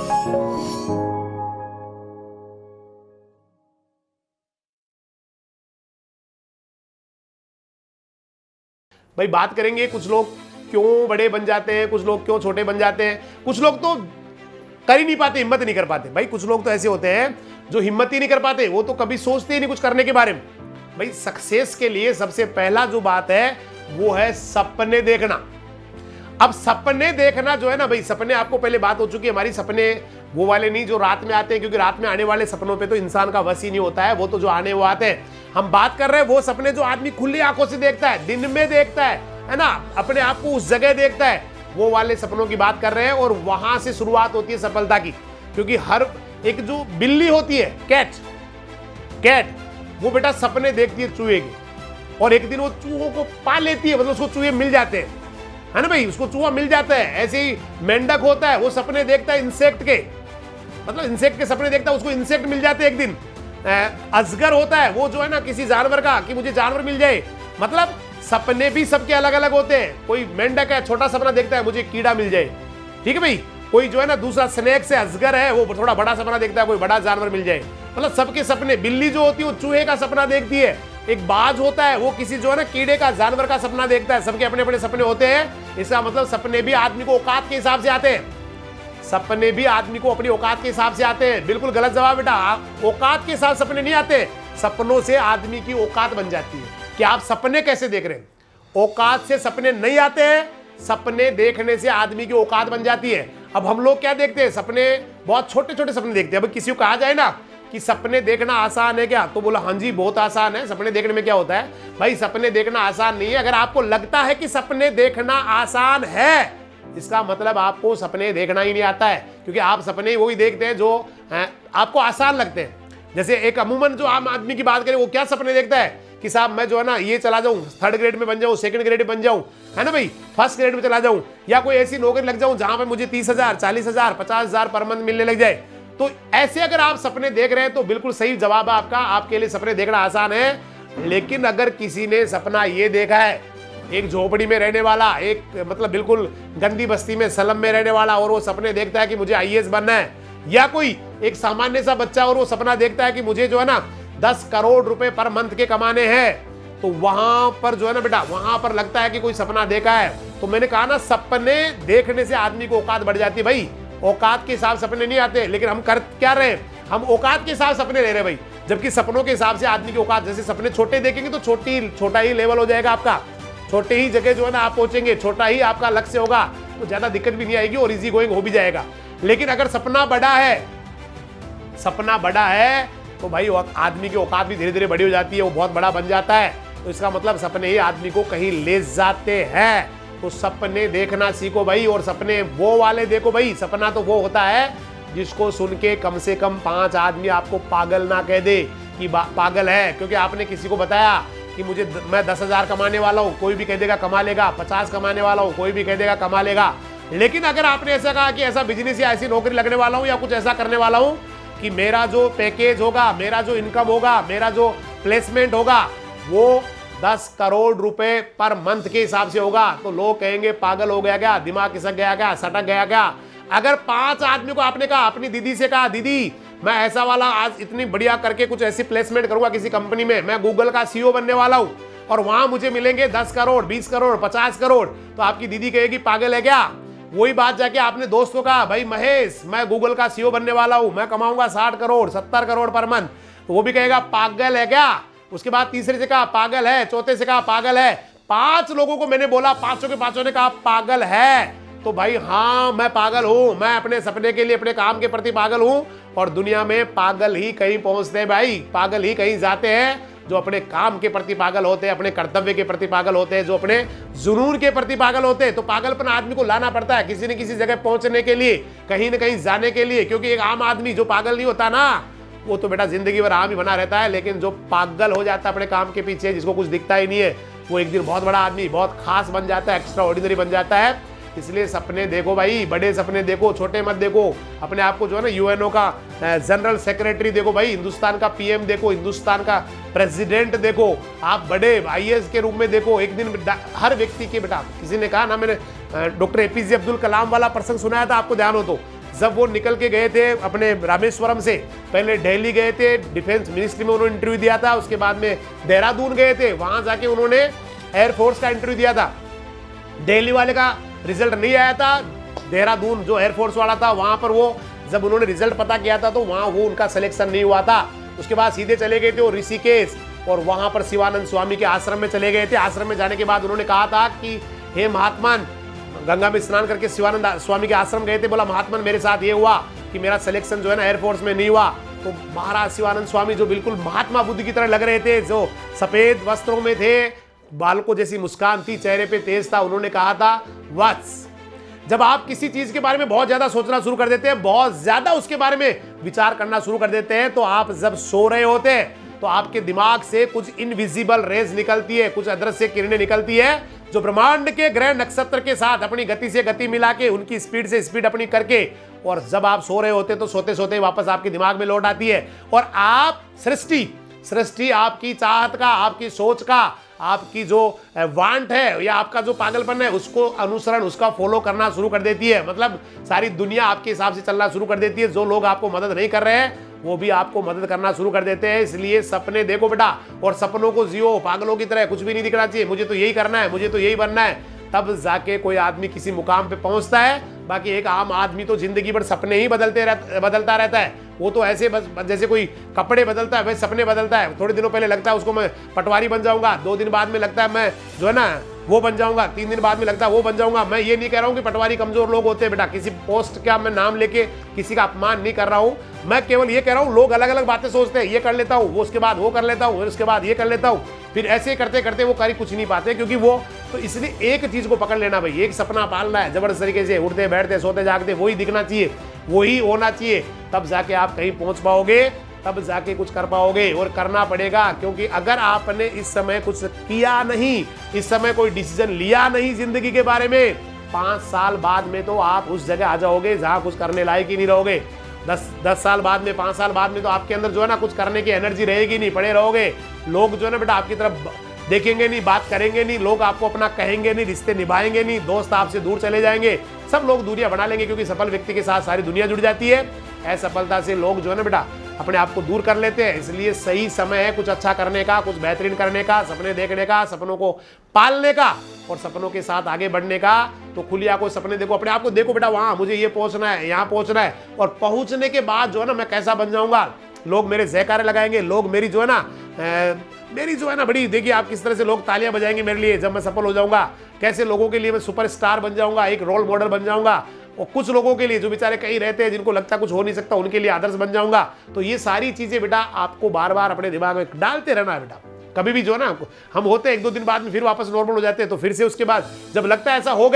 भाई बात करेंगे कुछ लोग क्यों बड़े बन जाते हैं, कुछ लोग क्यों छोटे बन जाते हैं, कुछ लोग तो कर ही नहीं पाते, हिम्मत नहीं कर पाते। भाई कुछ लोग तो ऐसे होते हैं जो हिम्मत ही नहीं कर पाते, वो तो कभी सोचते ही नहीं कुछ करने के बारे में। भाई सक्सेस के लिए सबसे पहला जो बात है वो है सपने देखना। अब सपने देखना जो है ना भाई, सपने आपको पहले बात हो चुकी है हमारी, सपने वो वाले नहीं जो रात में आते हैं, क्योंकि रात में आने वाले सपनों पे तो इंसान का वश ही नहीं होता है, वो तो जो आने वो आते हैं। हम बात कर रहे हैं वो सपने जो आदमी खुली आंखों से देखता है, दिन में देखता है ना, अपने आप को उस जगह देखता है, वो वाले सपनों की बात कर रहे हैं। और वहां से शुरुआत होती है सफलता की, क्योंकि हर एक जो बिल्ली होती है, कैट वो बेटा सपने देखती है चूहे के, और एक दिन वो चूहों को पा लेती है, मतलब उसको चूहे मिल जाते हैं, है ना भाई, उसको चूहा मिल जाता है। ऐसे ही मेंढक होता है, वो सपने देखता है इंसेक्ट के, मतलब इंसेक्ट के सपने देखता है, उसको इंसेक्ट मिल जाते हैं एक दिन। अजगर होता है, वो जो है ना किसी जानवर का, कि मुझे जानवर मिल जाए, मतलब सपने भी सबके अलग अलग होते हैं। कोई मेंढक है, छोटा सपना देखता है मुझे कीड़ा मिल जाए, ठीक है भाई। कोई जो है ना दूसरा स्नेक से अजगर है, वो थोड़ा बड़ा सपना देखता है कोई बड़ा जानवर मिल जाए, मतलब सबके सपने। बिल्ली जो होती है वो चूहे का सपना देखती है, एक बाज होता है वो किसी जो है ना कीड़े का, जानवर का सपना देखता है। सबके अपने अपने सपने होते हैं। इसका मतलब सपने भी आदमी को औकात के हिसाब से आते हैं, सपने भी आदमी को अपनी औकात के हिसाब से आते हैं। बिल्कुल गलत जवाब बेटा, औकात के हिसाब सपने नहीं आते, सपनों से आदमी की औकात बन जाती है कि आप सपने कैसे देख रहे हैं। औकात से सपने नहीं आते हैं, सपने देखने से आदमी की औकात बन जाती है। अब हम लोग क्या देखते हैं, सपने बहुत छोटे छोटे सपने देखते हैं। अब किसी को कहा जाए ना कि सपने देखना आसान है क्या, तो बोला हाँ जी बहुत आसान है। सपने देखने में क्या होता है भाई, सपने देखना आसान नहीं है। अगर आपको लगता है कि सपने देखना आसान है, इसका मतलब आपको सपने देखना ही नहीं आता है, क्योंकि आप सपने वही देखते हैं जो आपको आसान लगते हैं। जैसे एक अमूमन जो आम आदमी की बात करें, वो क्या सपने देखता है कि साहब मैं जो है ना ये चला जाऊं, 3rd ग्रेड में बन जाऊं, 2nd ग्रेड में बन जाऊं, है ना भाई, 1st ग्रेड में चला जाऊं, या कोई ऐसी नौकरी लग जाऊं जहां पे मुझे 30,000 40,000 50,000 पर मंथ मिलने लग जाए। तो ऐसे अगर आप सपने देख रहे हैं तो बिल्कुल सही जवाब है आपका, आपके लिए सपने देखना आसान है। लेकिन अगर किसी ने सपना ये देखा है, एक झोपड़ी में रहने वाला, एक मतलब बिल्कुल गंदी बस्ती में सलम में रहने वाला, और वो सपने देखता है कि मुझे आईएएस बनना है, या कोई एक सामान्य सा बच्चा और वो सपना देखता है कि मुझे जो है ना 10 करोड़ रुपए पर मंथ के कमाने हैं, तो वहां पर जो है ना बेटा, वहां पर लगता है कि कोई सपना देखा है। तो मैंने कहा ना, सपने देखने से आदमी को औकात बढ़ जाती है भाई। औकात के हिसाब सपने नहीं आते, लेकिन हम कर क्या रहे हैं, हम औकात के हिसाब सपने ले रहे हैं भाई, जबकि सपनों के हिसाब से आदमी की औकात। जैसे सपने छोटे देखेंगे तो छोटा ही लेवल हो जाएगा आपका, छोटे ही जगह जो है ना आप पहुंचेंगे, छोटा ही आपका लक्ष्य होगा, तो ज्यादा दिक्कत भी नहीं आएगी और इजी गोइंग हो भी जाएगा। लेकिन अगर सपना बड़ा है तो भाई आदमी की औकात भी धीरे धीरे बड़ी हो जाती है, वो बहुत बड़ा बन जाता है। तो इसका मतलब सपने ही आदमी को कहीं ले जाते हैं। तो सपने देखना सीखो भाई, और सपने वो वाले देखो भाई। सपना तो वो होता है जिसको सुन के कम से कम 5 आदमी आपको पागल ना कह दे कि पागल है, क्योंकि आपने किसी को बताया कि मैं 10,000 कमाने वाला हूं, कोई भी कह देगा कमा लेगा, 50 कमाने वाला हूं, कोई भी कह देगा कमा लेगा। लेकिन अगर आपने ऐसा कहा कि ऐसा बिजनेस या ऐसी नौकरी लगने वाला हूं, या कुछ ऐसा करने वाला हूं कि मेरा जो पैकेज होगा, मेरा जो इनकम होगा, मेरा जो प्लेसमेंट होगा, वो 10 करोड़ रुपए पर मंथ के हिसाब से होगा, तो लोग कहेंगे पागल हो गया क्या, दिमाग खिसक गया क्या, सटक गया क्या। अगर 5 आदमी को आपने कहा, अपनी दीदी से कहा, दीदी मैं ऐसा वाला आज इतनी बढ़िया करके कुछ ऐसी प्लेसमेंट करूंगा किसी कंपनी में, मैं गूगल का सीईओ बनने वाला हूं, और वहां मुझे मिलेंगे 10 करोड़ 20 करोड़ 50 करोड़, तो आपकी दीदी कहेगी पागल है क्या। वही बात जाके आपने दोस्त को कहा, भाई महेश मैं गूगल का सीईओ बनने वाला हूं, मैं कमाऊंगा 60 करोड़ 70 करोड़ पर मंथ, तो वो भी कहेगा पागल है क्या। उसके बाद तीसरे से कहा पागल है, चौथे से कहा पागल है, 5 लोगों को मैंने बोला, 5 के 5 ने कहा पागल है। तो भाई हाँ मैं पागल हूं, मैं अपने सपने के लिए, अपने काम के प्रति पागल हूं। और दुनिया में पागल ही कहीं पहुंचते हैं भाई, पागल ही कहीं जाते हैं जो अपने काम के प्रति पागल होते हैं, अपने कर्तव्य के प्रति पागल होते हैं, जो अपने जुनून के प्रति पागल होते हैं। तो पागलपन आदमी को लाना पड़ता है किसी न किसी जगह पहुंचने के लिए, कहीं न कहीं जाने के लिए। क्योंकि एक आम आदमी जो पागल नहीं होता ना, वो तो बेटा जिंदगी भर आम ही बना रहता है। लेकिन जो पागल हो जाता है अपने काम के पीछे, जिसको कुछ दिखता ही नहीं है, वो एक दिन बहुत बड़ा आदमी, बहुत खास बन जाता है, एक्स्ट्रा ऑर्डिनरी बन जाता है। इसलिए सपने देखो भाई, बड़े सपने देखो, छोटे मत देखो। अपने आप को जो है ना यूएनओ का जनरल सेक्रेटरी देखो भाई, हिंदुस्तान का पीएम देखो, हिंदुस्तान का प्रेसिडेंट देखो, आप बड़े आईएएस के रूप में देखो। एक दिन हर व्यक्ति के, बेटा किसी ने कहा ना, मैंने डॉक्टर एपीजे अब्दुल कलाम वाला प्रसंग सुनाया था, आपको ध्यान हो तो, जब वो निकल के गए थे अपने रामेश्वरम से, पहले दिल्ली गए थे, डिफेंस मिनिस्ट्री में उन्होंने इंटरव्यू दिया था, उसके बाद में देहरादून गए थे, वहां जाके उन्होंने एयरफोर्स का इंटरव्यू दिया था। दिल्ली वाले का रिजल्ट नहीं आया था, देहरादून जो एयरफोर्स वाला था वहां पर वो जब उन्होंने रिजल्ट पता किया था तो वहां वो उनका सिलेक्शन नहीं हुआ था। उसके बाद सीधे चले गए थे वो ऋषिकेश, और वहां पर शिवानंद स्वामी के आश्रम में चले गए थे। आश्रम में जाने के बाद उन्होंने कहा था कि हे महात्मन, गंगा में स्नान करके शिवानंद स्वामी के आश्रम गए थे, बोला महात्मन मेरे साथ ये हुआ कि मेरा सिलेक्शन जो है ना एयरफोर्स में नहीं हुआ। तो महाराज शिवानंद स्वामी जो बिल्कुल महात्मा बुद्ध की तरह लग रहे थे, जो सफेद वस्त्रों में थे, बालकों जैसी मुस्कान थी, चेहरे पे तेज था, उन्होंने कहा था वत्स, जब आप किसी चीज के बारे में बहुत ज्यादा सोचना शुरू कर देते हैं, बहुत ज्यादा उसके बारे में विचार करना शुरू कर देते हैं, तो आप जब सो रहे होते हैं तो आपके दिमाग से कुछ इनविजिबल रेज निकलती है, कुछ अदृश्य किरणें निकलती है, जो ब्रह्मांड के ग्रह नक्षत्र के साथ अपनी गति से गति मिला के, उनकी स्पीड से स्पीड अपनी करके, और जब आप सो रहे होते तो सोते सोते वापस आपके दिमाग में लौट आती है। और आप सृष्टि आपकी चाहत का, आपकी सोच का, आपकी जो वांट है या आपका जो पागलपन है, उसको अनुसरण, उसका फॉलो करना शुरू कर देती है। मतलब सारी दुनिया आपके हिसाब से चलना शुरू कर देती है। जो लोग आपको मदद नहीं कर रहे हैं वो भी आपको मदद करना शुरू कर देते हैं। इसलिए सपने देखो बेटा, और सपनों को जियो पागलों की तरह। कुछ भी नहीं दिखना चाहिए, मुझे तो यही करना है, मुझे तो यही बनना है, तब जाके कोई आदमी किसी मुकाम पे पहुंचता है। बाकी एक आम आदमी तो जिंदगी भर सपने ही बदलता रहता है। वो तो ऐसे बस जैसे कोई कपड़े बदलता है वैसे सपने बदलता है। थोड़े दिनों पहले लगता है उसको मैं पटवारी बन जाऊंगा, 2 दिन बाद में लगता है मैं जो है ना वो बन जाऊंगा, 3 दिन बाद में लगता है वो बन जाऊंगा। मैं ये नहीं कह रहा हूं कि पटवारी कमजोर लोग होते हैं बेटा, किसी पोस्ट का मैं नाम लेके किसी का अपमान नहीं कर रहा हूं। मैं केवल ये कह रहा हूं लोग अलग अलग बातें सोचते हैं, ये कर लेता हूं, वो उसके बाद वो कर लेता हूं, उसके बाद ये कर लेता हूं, फिर ऐसे करते करते वो कर कुछ नहीं पाते, क्योंकि वो तो इसलिए एक चीज को पकड़ लेना भाई, एक सपना पालना है जबरदस्त तरीके से, उठते बैठते सोते जागते वही दिखना चाहिए, वही होना चाहिए, तब जाके आप कहीं पहुंच पाओगे, तब जाके कुछ कर पाओगे। और करना पड़ेगा, क्योंकि अगर आपने इस समय कुछ किया नहीं, इस समय कोई डिसीजन लिया नहीं जिंदगी के बारे में, 5 साल बाद में तो आप उस जगह आ जाओगे जहां कुछ करने लायक ही नहीं रहोगे। 10 साल बाद में, 5 साल बाद में तो आपके अंदर जो है ना कुछ करने की एनर्जी रहेगी नहीं, पड़े रहोगे। लोग जो है ना बेटा आपकी तरफ देखेंगे नहीं, बात करेंगे नहीं, लोग आपको अपना कहेंगे नहीं, रिश्ते निभाएंगे नहीं, दोस्त आपसे दूर चले जाएंगे, सब लोग दूरियां बना लेंगे, क्योंकि सफल व्यक्ति के साथ सारी दुनिया जुड़ जाती है। असफलता से लोग जो है ना बेटा अपने आप को दूर कर लेते हैं। इसलिए सही समय है कुछ अच्छा करने का, कुछ बेहतरीन करने का, सपने देखने का, सपनों को पालने का और सपनों के साथ आगे बढ़ने का। तो खुली आंखों सपने देखो, अपने आप को देखो बेटा, वहां मुझे ये पहुंचना है, यहाँ पहुंचना है, और पहुंचने के बाद जो है ना मैं कैसा बन जाऊंगा, लोग मेरे जयकारे लगाएंगे, लोग मेरी जो है ना बड़ी, देखिए आप किस तरह से लोग तालियां बजाएंगे मेरे लिए जब मैं सफल हो जाऊंगा, कैसे लोगों के लिए मैं सुपरस्टार बन जाऊंगा, एक रोल मॉडल बन जाऊंगा। और कुछ लोगों के लिए जो बेचारे कहीं रहते हैं, जिनको लगता कुछ हो नहीं सकता, उनके लिए आदर्श बन जाऊंगा। तो ये सारी चीजें बेटा आपको बार बार अपने दिमाग में डालते रहना है बेटा। कभी भी जो है ना हम होते हैं 1-2 दिन बाद में फिर वापस नॉर्मल हो जाते हैं, तो फिर से उसके बाद जब लगता है ऐसा हो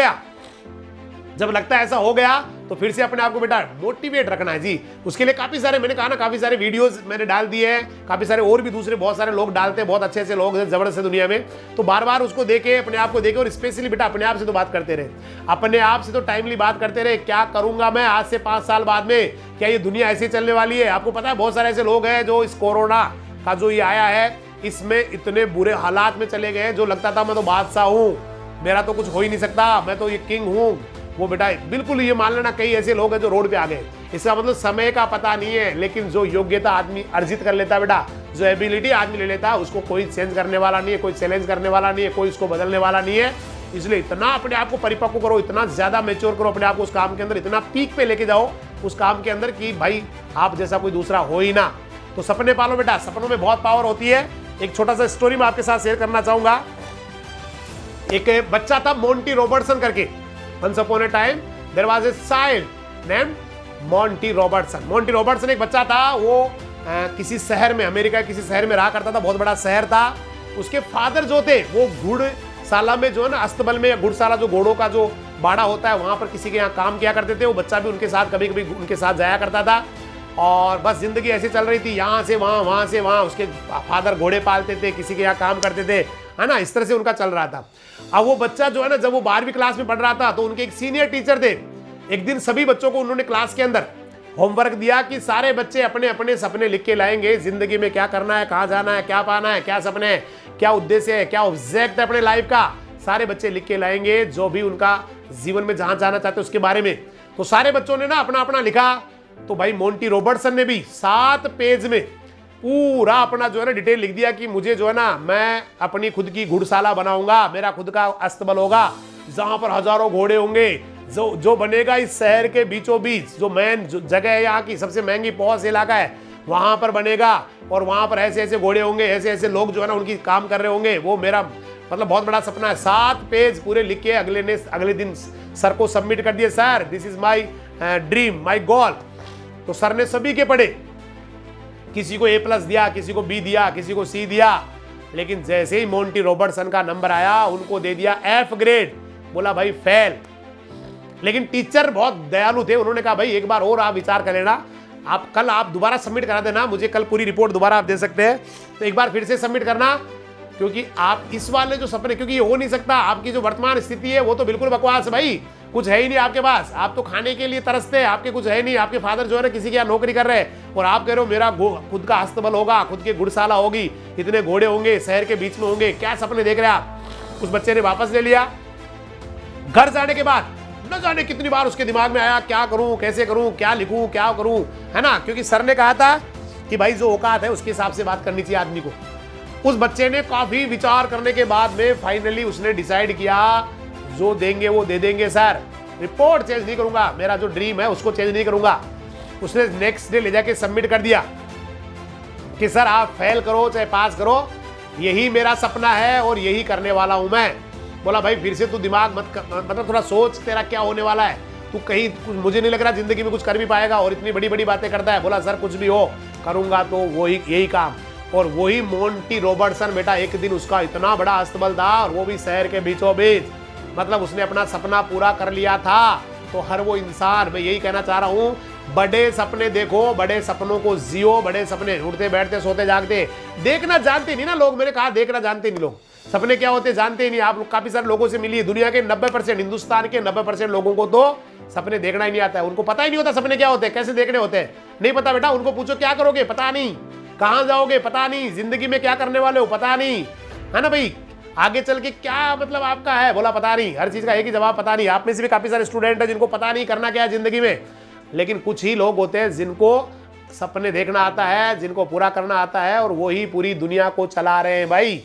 गया तो फिर से अपने आप को बेटा मोटिवेट रखना है जी। उसके लिए काफी सारे, मैंने कहा ना, काफी सारे वीडियोस मैंने डाल दिए हैं, काफी सारे और भी दूसरे बहुत सारे लोग डालते हैं, बहुत अच्छे अच्छे लोग हैं जबरदस्त है दुनिया में। तो बार बार उसको देखे, अपने आप को देखे, और स्पेशली बेटा अपने आप से तो बात करते रहे, अपने आप से तो टाइमली बात करते रहे। क्या करूंगा मैं आज से 5 साल बाद में, क्या ये दुनिया ऐसे चलने वाली है? आपको पता है बहुत सारे ऐसे लोग हैं जो इस कोरोना का जो ये आया है, इसमें इतने बुरे हालात में चले गए, जो लगता था मैं तो बादशाह हूं, मेरा तो कुछ हो ही नहीं सकता, मैं तो ये किंग हूं। वो बेटा बिल्कुल ये मान लेना, कई ऐसे लोग हैं जो रोड पे आ गए। इसका मतलब समय का पता नहीं है, लेकिन जो योग्यता आदमी अर्जित कर लेता बेटा, जो एबिलिटी आदमी ले लेता है, उसको कोई चेंज करने वाला नहीं है, कोई चैलेंज करने वाला नहीं है, कोई उसको बदलने वाला नहीं है। इसलिए इतना अपने आप को परिपक्व करो, इतना ज्यादा मैच्योर करो अपने आप को उस काम के अंदर, इतना पीक पे लेके जाओ उस काम के अंदर कि भाई आप जैसा कोई दूसरा हो ही ना। तो सपने पालो बेटा, सपनों में बहुत पावर होती है। एक छोटा सा स्टोरी मैं आपके साथ शेयर करना चाहूंगा। एक बच्चा था मोंटी रॉबर्टसन करके। Once upon a time there was a child named Monty Robertson. Monty Robertson एक बच्चा था, वो किसी शहर में, अमेरिका किसी शहर में रहा करता था, बहुत बड़ा शहर था। उसके फादर जो थे वो घुड़शाला में जो है ना, अस्तबल में, घुड़शाला जो घोड़ों का जो बाड़ा होता है, वहां पर किसी के यहाँ काम किया करते थे। वो बच्चा भी उनके साथ कभी कभी उनके साथ जाया करता था, और बस जिंदगी ऐसी चल रही थी, यहाँ से वहाँ, वहाँ से वहाँ। उसके फादर घोड़े पालते थे, किसी के यहाँ काम करते थे, है ना, इस तरह से उनका चल रहा था। अब वो बच्चा जो है ना, जब वो 12वीं क्लास में पढ़ रहा था, तो उनके एक सीनियर टीचर थे। एक दिन सभी बच्चों को उन्होंने क्लास के अंदर होमवर्क दिया कि सारे बच्चे अपने अपने सपने लिख के लाएंगे, जिंदगी में क्या करना है, कहाँ जाना है, क्या पाना है, क्या सपने हैं, क्या उद्देश्य है, क्या ऑब्जेक्ट है अपने लाइफ का, सारे बच्चे लिख के लाएंगे, जो भी उनका जीवन में जहां जाना चाहते उसके बारे में। तो सारे बच्चों ने ना अपना अपना लिखा। तो भाई मोंटी रॉबर्टसन ने भी 7 पेज में पूरा अपना जो है ना डिटेल लिख दिया कि मुझे जो है ना, मैं अपनी खुद की घुड़शाला बनाऊंगा, मेरा खुद का अस्तबल होगा, जहां पर हजारों घोड़े होंगे, जो बनेगा इस शहर के बीचों बीच, जो मेन जगह है, यहाँ की सबसे महंगी पहुंच इलाका है, वहां पर बनेगा। और वहां पर ऐसे ऐसे घोड़े होंगे, ऐसे ऐसे लोग जो है ना उनकी काम कर रहे होंगे। वो मेरा मतलब बहुत बड़ा सपना है। 7 पेज पूरे लिख के अगले दिन सर को सबमिट कर दिए। Sir this is my dream, my goal. तो सर ने सभी के पढ़े, किसी को A+ दिया, किसी को B दिया, किसी को C दिया। लेकिन जैसे ही मोंटी रॉबर्टसन का नंबर आया, उनको दे दिया F ग्रेड। बोला भाई फेल। लेकिन टीचर बहुत दयालु थे, उन्होंने कहा भाई एक बार और आप विचार कर लेना, आप दोबारा सबमिट करा देना, मुझे कल पूरी रिपोर्ट दोबारा आप दे सकते हैं, तो एक बार फिर से सबमिट करना, क्योंकि आप इस वाले जो सपने, क्योंकि ये हो नहीं सकता, आपकी जो वर्तमान स्थिति है वो तो बिल्कुल बकवास है भाई, कुछ है ही नहीं आपके पास, आप तो खाने के लिए तरसते हैं, आपके कुछ है नहीं, आपके फादर जो है ना किसी के यहाँ नौकरी कर रहे हैं, और आप कह रहे हो मेरा खुद का अस्तबल होगा, खुद की घुड़शाला होगी, इतने घोड़े होंगे, शहर के बीच में होंगे, क्या सपने देख रहे हैं आप। उस बच्चे ने वापस ले लिया। घर जाने के बाद न जाने कितनी बार उसके दिमाग में आया, क्या करूं, कैसे करूं, क्या लिखूं, क्या करूं, है ना, क्योंकि सर ने कहा था कि भाई जो औकात है उसके हिसाब से बात करनी चाहिए आदमी को। उस बच्चे ने काफी विचार करने के बाद में फाइनली उसने डिसाइड किया, जो देंगे वो दे देंगे सर, रिपोर्ट चेंज नहीं करूंगा, मेरा जो ड्रीम है उसको चेंज नहीं करूंगा। उसने नेक्स्ट डे ले जाके सबमिट कर दिया कि सर आप फेल करो चाहे पास करो, यही मेरा सपना है और यही करने वाला हूं मैं। बोला भाई फिर से तू दिमाग मतलब थोड़ा सोच, तेरा क्या होने वाला है, तू कहीं मुझे नहीं लग रहा जिंदगी में कुछ कर भी पाएगा, और इतनी बड़ी बड़ी बातें करता है। बोला सर कुछ भी हो, करूंगा तो वही यही काम। और वही मोंटी रॉबर्टसन बेटा, एक दिन उसका इतना बड़ा अस्तबल था, और वो भी शहर के बीचों बीच, मतलब उसने अपना सपना पूरा कर लिया था। तो हर वो इंसान, मैं यही कहना चाह रहा हूँ, बड़े सपने देखो, बड़े सपनों को जियो, बड़े सपने उठते बैठते सोते जागते देखना जानते नहीं ना लोग। मैंने कहा देखना जानते नहीं लोग, सपने क्या होते जानते ही नहीं। आप काफी सारे लोगों से मिलिए, दुनिया के 90%, हिंदुस्तान के 90% लोगों को तो सपने देखना ही नहीं आता है, उनको पता ही नहीं होता सपने क्या होते हैं, कैसे देखने होते हैं, नहीं पता बेटा। उनको पूछो क्या करोगे, पता नहीं, कहां जाओगे पता नहीं, जिंदगी में क्या करने वाले हो पता नहीं, है ना भाई, आगे चल के क्या मतलब आपका है, बोला पता नहीं। हर चीज का एक ही जवाब, पता नहीं। आप में से भी काफी सारे स्टूडेंट हैं जिनको पता नहीं करना क्या है जिंदगी में, लेकिन कुछ ही लोग होते हैं जिनको सपने देखना आता है, जिनको पूरा करना आता है, और वही पूरी दुनिया को चला रहे हैं भाई।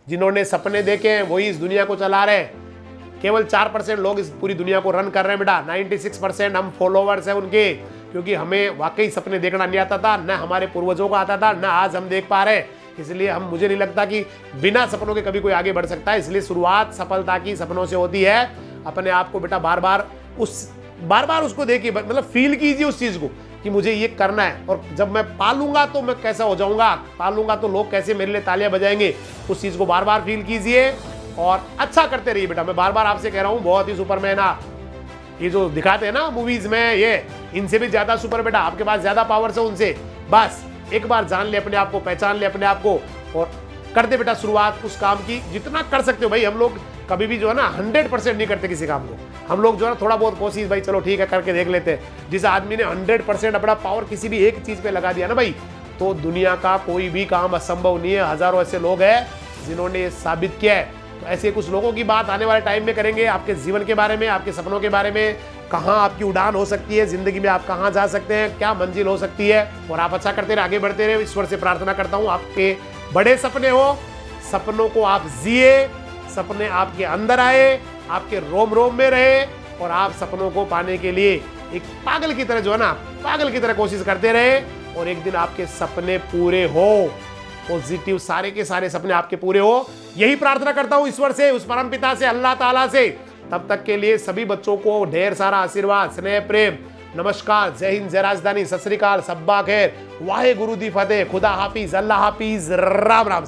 जिन्होंने सपने देखे हैं वही इस दुनिया को चला रहे हैं। केवल 4% लोग इस पूरी दुनिया को रन कर रहे हैं बेटा, 96% हम फॉलोवर्स हैं उनके, क्योंकि हमें वाकई सपने देखना नहीं आता था, न हमारे पूर्वजों को आता था, न आज हम देख पा रहे हैं। इसलिए मुझे नहीं लगता कि बिना सपनों के कभी कोई आगे बढ़ सकता है। इसलिए शुरुआत सफलता की सपनों से होती है। अपने आप को बेटा बार बार उसको देखिए, मतलब फील कीजिए उस चीज को कि मुझे ये करना है, और जब मैं पालूंगा तो मैं कैसा हो जाऊंगा, पालूंगा तो लोग कैसे मेरे लिए तालियां बजाएंगे, उस चीज को बार बार फील कीजिए और अच्छा करते रहिए बेटा। मैं बार बार आपसे कह रहा हूँ, बहुत ही सुपरमैन ये जो दिखाते हैं ना मूवीज में, ये इनसे भी ज्यादा सुपर बेटा, आपके पास ज्यादा पावर है उनसे। बस एक बार जान ले अपने आप को, पहचान ले अपने आप को, और कर दे बेटा शुरुआत उस काम की जितना कर सकते हो भाई। हम लोग कभी भी जो है ना 100% नहीं करते किसी काम को, हम लोग जो है ना थोड़ा बहुत कोशिश, भाई चलो ठीक है करके देख लेते हैं। जिस आदमी ने 100% अपना पावर किसी भी एक चीज पे लगा दिया ना भाई, तो दुनिया का कोई भी काम असंभव नहीं है। हजारों ऐसे लोग हैं जिन्होंने ये साबित किया है। तो ऐसे कुछ लोगों की बात आने वाले टाइम में करेंगे, आपके जीवन के बारे में, आपके सपनों के बारे में, कहाँ आपकी उड़ान हो सकती है जिंदगी में, आप कहाँ जा सकते हैं, क्या मंजिल हो सकती है। और आप अच्छा करते रहे, आगे बढ़ते रहे। ईश्वर से प्रार्थना करता हूँ आपके बड़े सपने हो, सपनों को आप जिए, सपने आपके अंदर आए, आपके रोम रोम में रहे, और आप सपनों को पाने के लिए एक पागल की तरह जो है ना, पागल की तरह कोशिश करते रहे, और एक दिन आपके सपने पूरे हो, पॉजिटिव सारे के सारे सपने आपके पूरे हो। यही प्रार्थना करता हूं ईश्वर से, उस परम पिता से, अल्लाह ताला से। तब तक के लिए सभी बच्चों को ढेर सारा आशीर्वाद, स्नेह, प्रेम। नमस्कार, जय हिंद, जय राजधानी, सत श्री अकाल, सब्बा खैर, वाहे गुरु दी फतेह, खुदा हाफिज, अल्लाह हाफिज, राम राम।